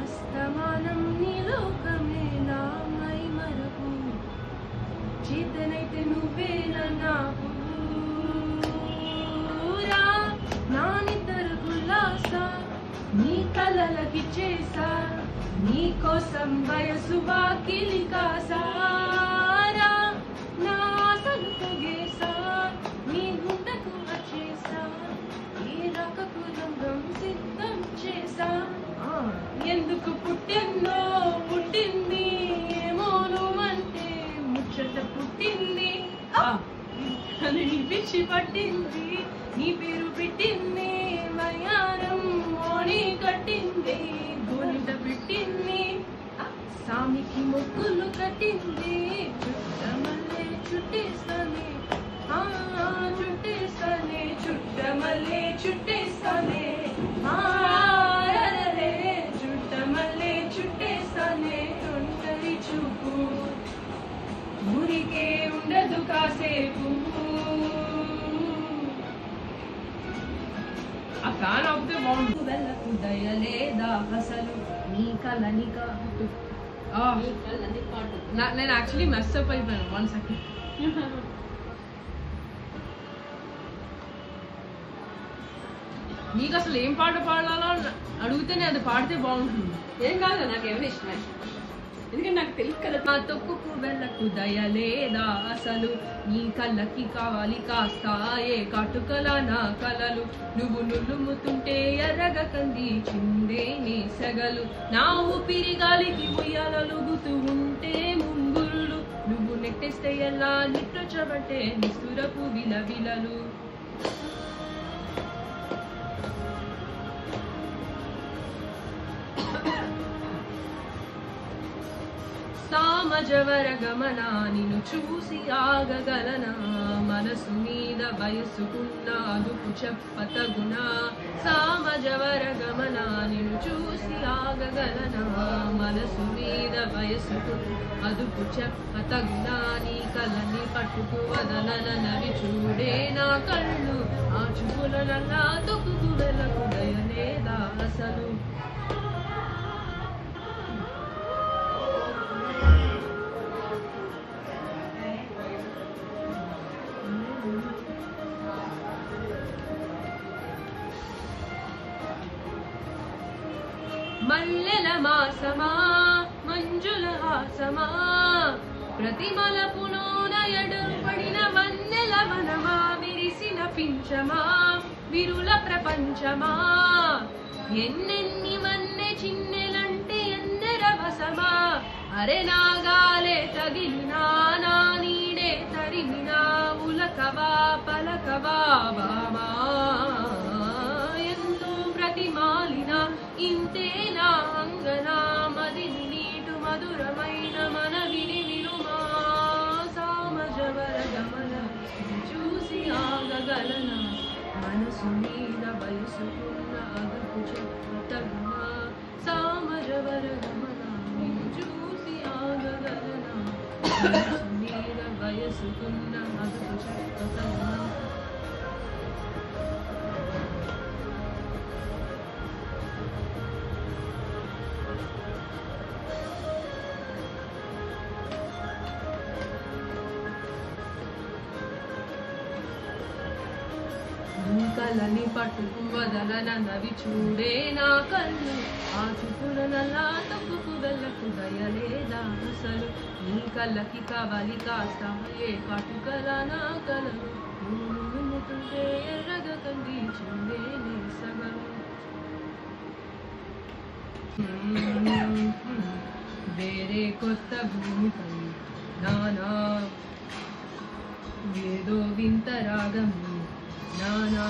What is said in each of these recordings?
అస్తమానం నీ లోకమే నా మై మరపు చేతనైతే నువ్వేనా నాకు నా నిద్ర గుల్లాసా నీ కలలకి చేసా నీ కోసం వయసు వాకిలి కాసారా నా ఆశలు పొగేసా నీ గుండెకు వచ్చేసా ఈ రకపు రంగం సిద్ధం చేసా ఎందుకు పుట్టిందో పుట్టింది ఏమో నువ్వంటే ముచ్చట పుట్టింది నీ పిచ్చి పట్టింది నీ పేరు పెట్టింది మయారం మోని కట్టింది గోనిట పెట్టింది సామికి మొక్కులు కట్టింది చుట్టమల్లే చుట్టేస్తానే చుట్టేస్తానే చుట్టమల్లే చుట్టేస్తానే చుట్టమల్లే చుట్టేస్తానే ఒంటరి చూపు ఊరికే ఉండదు కాసేపు ఆ ఫ్యాన్ ఆపితే బాగుంటుంది వెళ్ళకు దయలేదా అసలు నీ కలని కాటు నేను యాక్చువల్లీ మెస్అప్ అయిపోయాను 1 సెకండ్ నీకు అసలు ఏం పాట పాడాలో అడిగితేనే అది పాడితే బాగుంటుంది ఏం కాదు నాకేమైనా ఇష్టమే ఎందుకంటే నాకు తెలుసు కదా నా తొక్కుకు వెళ్ళకు దయలేదా అసలు నీ కళ్ళకి కావాలి కాస్తాయే కాటుకల నా కలలు నువ్వు నులుముతుంటే ఎర్రగ కంది చిందే నీ సెగలు నా ఊపిరి గాలికి ఉయ్యాలలుగుతూ ఉంటే ముంగురులు నువ్వు నెట్టేస్తే ఎలా నిట్టొచ్చబట్టే నిస్తురపు విలవిలలు సామజవర గమన నిన్ను చూసి ఆగగలనా మనసు మీద వయసుకున్న అదుపు చెప్పతగున సామజవర గమన నిన్ను చూసి ఆగగలనా మనసు మీద వయసుకున్న అదుపు చెప్పతగున నీ కళ్ళని పట్టుకు వదలనవి చూడే నా కళ్ళు ఆ చూపులనల్లా తొక్కుకు వెళ్ళకు దయలేదా అసలు మల్లెల మాసమా మంజుల హాసమా ప్రతిమల పునోన ఎడపడిన వన్నెల వనమా విరిసిన పించమా విరుల ప్రపంచమా ఎన్నెన్ని వన్నె చిన్నెలంటే ఎన్నెర వసమా అరే నాగాలే తగిలినా నా నీడే తరిమినా ఉలకవా పలకవా బామా ప్రతిమాలిన ఇంతేనా అంగనా మదిని నీటు మధురమైన మన విని వినుమా సామజవర గమన చూసి ఆగగలన మనసు మీద వయసుకున్న అదుపు చెప్పతగునా సామజవర గమన చూసి ఆగగలన మనసు మీద వయసుకున్న అదుపు చెప్పతగునా కళ్ళని పట్టుకు వదలనవి చూడే నా కళ్ళు ఆ చూపులనలా తప్పుకు వెళ్ళకు దయలేదా అసలు నీ కళ్ళకి కావాలి కాస్త ఏ కాటుకల నా కలలు నువ్వుతుంటే ఎర్రగ కంది చూడే నీ సగలు వేరే కొత్త భూమిపై నానా ఏదో వింత రాగం నానా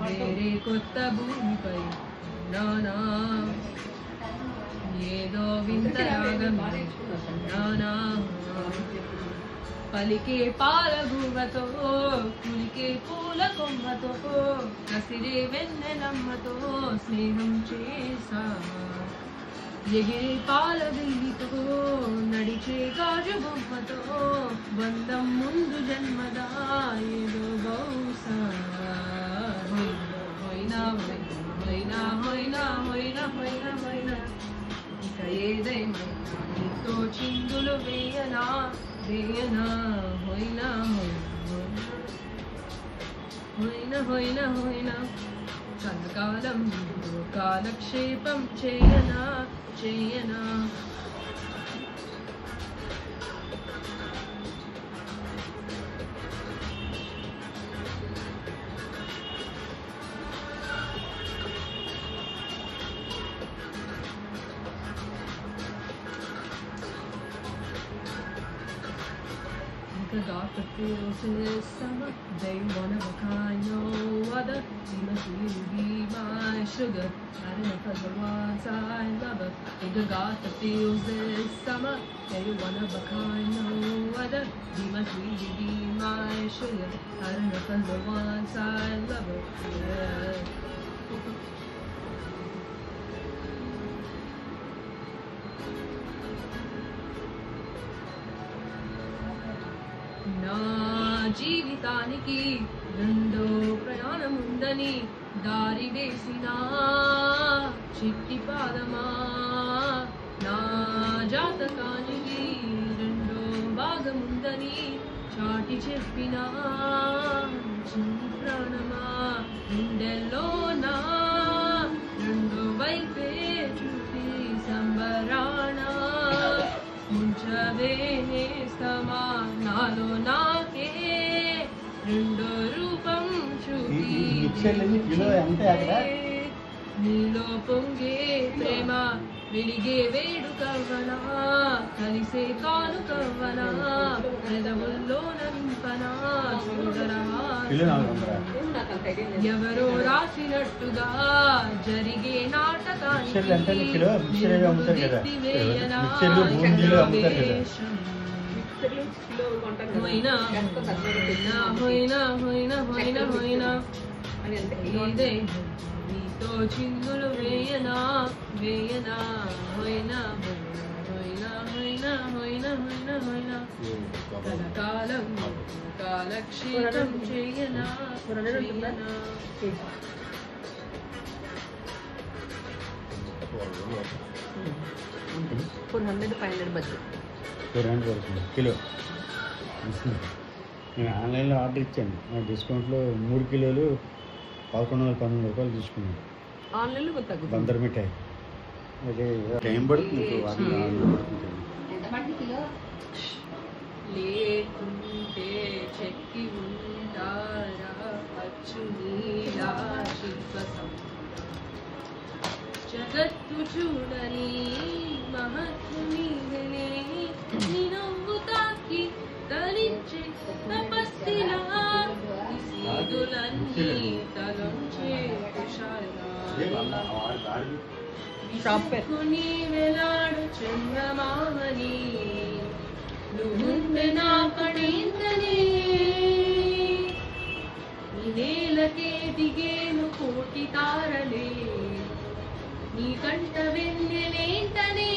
వేరే కొత్త భూమిపై నానా ఏదో వింత రాగం నానా పలికే పాలగువతో కులికే పూల కొమ్మతో కసిరే వెన్నెలమ్మతో స్నేహం చేసా ఎగిరే పాల వెల్లితో నడిచే గాజు బొమ్మతో బంధం ముందు జన్మదా ఏదో బహుశా హోయినా హోయినా హోయినా హోయినా హోయినా నీతో చిందులు వేయనా వేయనా హోయినా హోయినా హోయినా హోయినా కలకాలం నీతో కాలక్షేపం చేయనా చేయనా Forgot the feels in this summer. They one of a kind, no other. She must really be my sugar. I don't know for the ones I love her. Forgot the feels this summer. They one of a kind, no other. She must really be my sugar. I don't know for the ones I love her. Yeah. నా జీవితానికి రెండో ప్రయాణం ఉందని దారి వేసిన చిట్టి పాదమా నా జాతకానికి రెండో భాగం ఉందని చాటి చెప్పిన చిన్ని ప్రాణమా గుండెల్లో నా రెండో వైపే చూపి సంబరాణ ముంచవే నేస్తమా నాలో నాకే రెండో రూపం చూపి నీలో పొంగే ప్రేమ వెలిగే వేడుకవ్వనా కలిసే కానుకవ్వనా పెదవుల్లో నింపనా ఎవరో రాసినట్టుగా జరిగే నాటకానికి హోయినా హోయినా హోయినా హోయినా హోయినా ఇదే నీతో చిందులు వేయనా వేయనా హోయినా హోయినా హోయినా హోయినా హోయినా హోయినా కలకాలం కాలక్షేపం చేయనా చేయనా $400-500 బడ్జెట్ 400 పడుతుంది కిలో. నేను ఆన్లైన్లో ఆర్డర్ ఇచ్చాను, నా డిస్కౌంట్లో 3 కిలోలు 1100-1200 రూపాయలు తీసుకున్నాను. ఆన్లైన్లో బందర్ మిఠాయి. అదే టైం పడుతుంది, లేకుంటే చెక్కి ఉంటారా అచ్చు నీలా శిల్పసం జగత్తు చూడని మహత్తు నీవెనే నీ నవ్వు తాకి తరించే తపస్సిలా సీదులన్నీ తలంచే విసుక్కుని వేలాడు చంద్రమామని నువ్వుంటే నా పడేంతనే నీ నేలకే దిగేను కోటి తారలే నీ కంట వెన్నెలేంటనే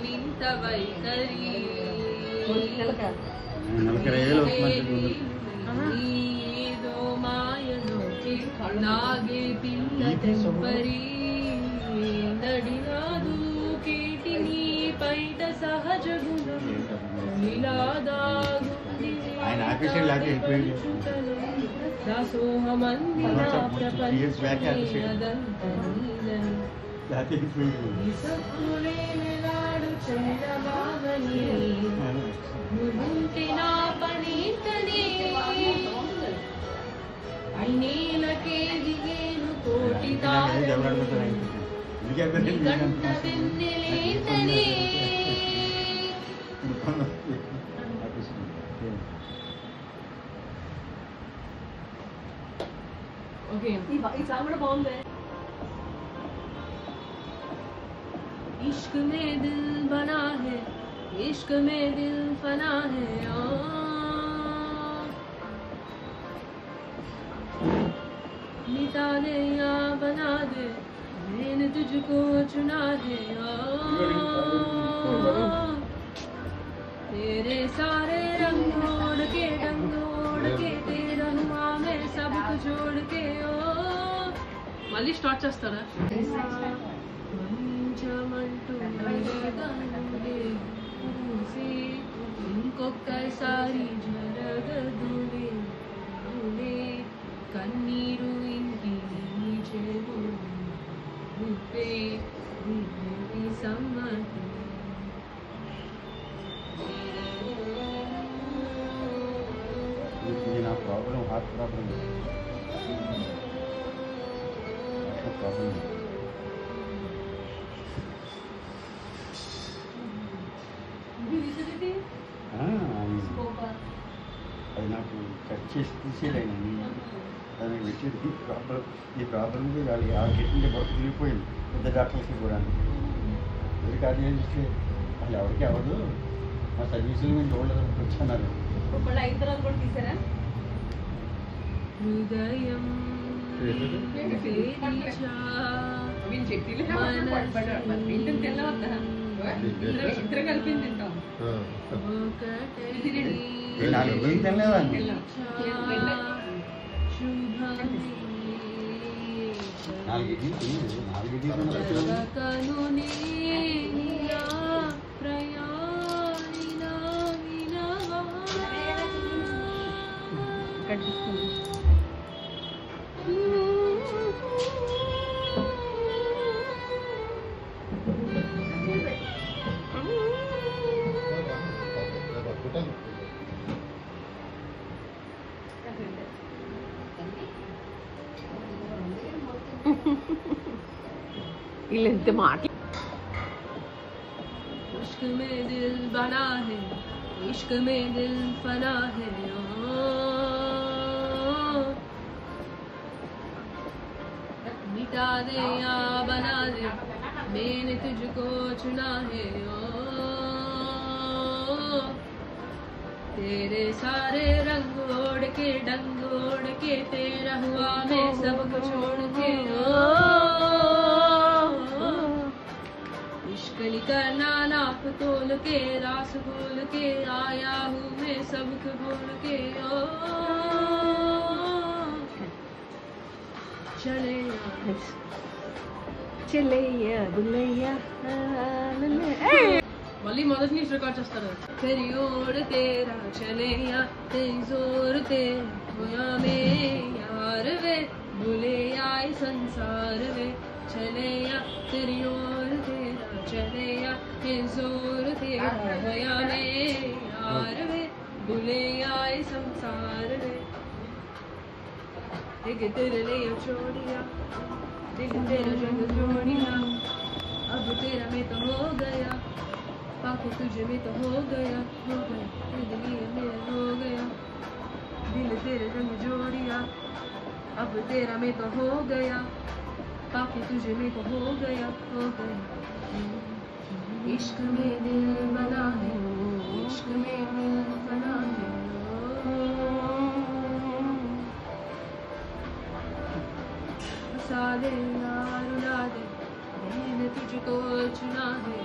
వింత వైఖరి ఏదో మాయలో నాగే పిల్ల తెంపరి నడినాదు కేటి నీ పైట సహజ గుణం ఇలా దాగుంది దాసోహమంది నా ప్రపంచందనిసక్కులేనాడు చంద్రబాబని నువ్వుంటే నా పనేంటనే నేలకే దిగేను కోటి తారలే గంట వెన్నెలేంటనే ఓకే ఈ సాంగ్ కూడా బాగుంది. इश्क में दिल बना है इश्क में दिल फना है मिटा दे या बना दे मैंने तुझको चुना है तेरे सारे रंग ओढ़ के तेरा हुआ मैं सब कुछ छोड़ के ओ మళ్ళీ స్టార్ట్ చేస్తారా ఇంకొకసారి జరగదులే కన్నీరు ఇంటి చెవు రూపే సమ్మతి ఇది నా ప్రాబ్లం హార్ట్ ప్రాబ్లం ప్రాబ్లం అది నాకు కట్ చేసి తీసేయలేను దానికి పెట్టేది ఈ ప్రాబ్లంకి వాళ్ళు ఆ గెట్టింటే బొక్క తిరిగిపోయింది పెద్ద డాక్టర్స్కి కూడా ఇది కార్డియాలజిస్ట్ వాళ్ళు ఎవరికి అవ్వదు మా సర్వీసులు మేము చూడలేదు వచ్చన్నారు ఇప్పుడు అయిన తర్వాత కూడా తీసారా హృదయం వీళ్ళు చెట్టీలు ఇంటిని తెల్లవద్దా ఇద్దరు కలిపి తింటాం నాలుగు రోజులు తినలేదండి నాలుగు ఇడ్లీ తినలేదు నాలుగు ఇడ్లీ వీళ్ళెంత మాటలు इश्क में दिल बना है इश्क में दिल फना है मिटा दे या बना दे मैंने तुझको चुना है तेरे सारे रंग ओढ़ के डंग ओढ़ के तेरा हुआ मैं सब कुछ छोड़ के इश्क करना नाप तोल के रास बोल के आया हूँ मैं सबक बोल के ओ चले చెల్లయ్యా బుల్లయ్యా మళ్ళీ మొదటి నుంచి రికార్డ్ చేస్తారు तेरी ओर तेरा चले या तेरी जोर तेरा होया में यार वे भूले आए संसार वे चले या तेरी ओर तेरा चले या तेरी जोर तेरा होया में यार वे भूले आए संसार वे एक तेरे लिए छोड़िया दिल तेरा जंग जोड़िया अब तेरा में तो हो गया पाके तुझे में तो हो गया दिल लिए मेरा हो गया दिल तेरे रंग जोड़िया अब तेरा में तो हो गया पाके तुझे में तो हो गया इश्क में दिल बना है इश्क में दिल बना है सारे यार उड़ा दे मैंने तुझको चुना है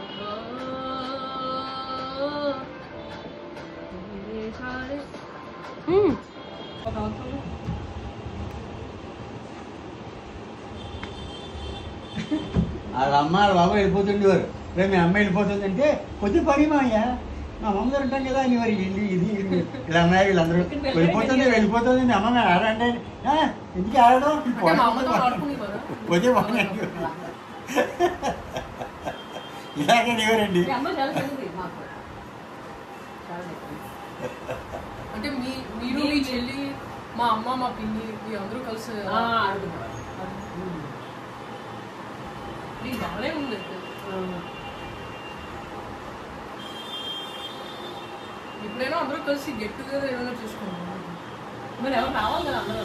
तेरे सारे వాళ్ళ అమ్మ వాళ్ళ బాబు వెళ్ళిపోతుండేవారు రేపు మీ అమ్మ వెళ్ళిపోతుందంటే కొద్ది పని మాయ్యా మా అమ్మగారు ఉంటాం కదా అని మరి ఇది ఇది ఇలా అమ్మాయి వీళ్ళందరూ వెళ్ళిపోతుంది మీ అమ్మ ఆడండి ఎందుకు ఆడడం కొద్ది బాగా ఇలాగే ఎవరండి అంటే మీరు మీ చెల్లి మా అమ్మ మా పిన్ని మీ అందరూ కలిసి బాగానే ఉంది ఎప్పుడైనా అందరూ కలిసి గెట్ టుగెదర్ ఏమైనా చేసుకుంటాం మరి ఎవరు రావాలి కదా అందరూ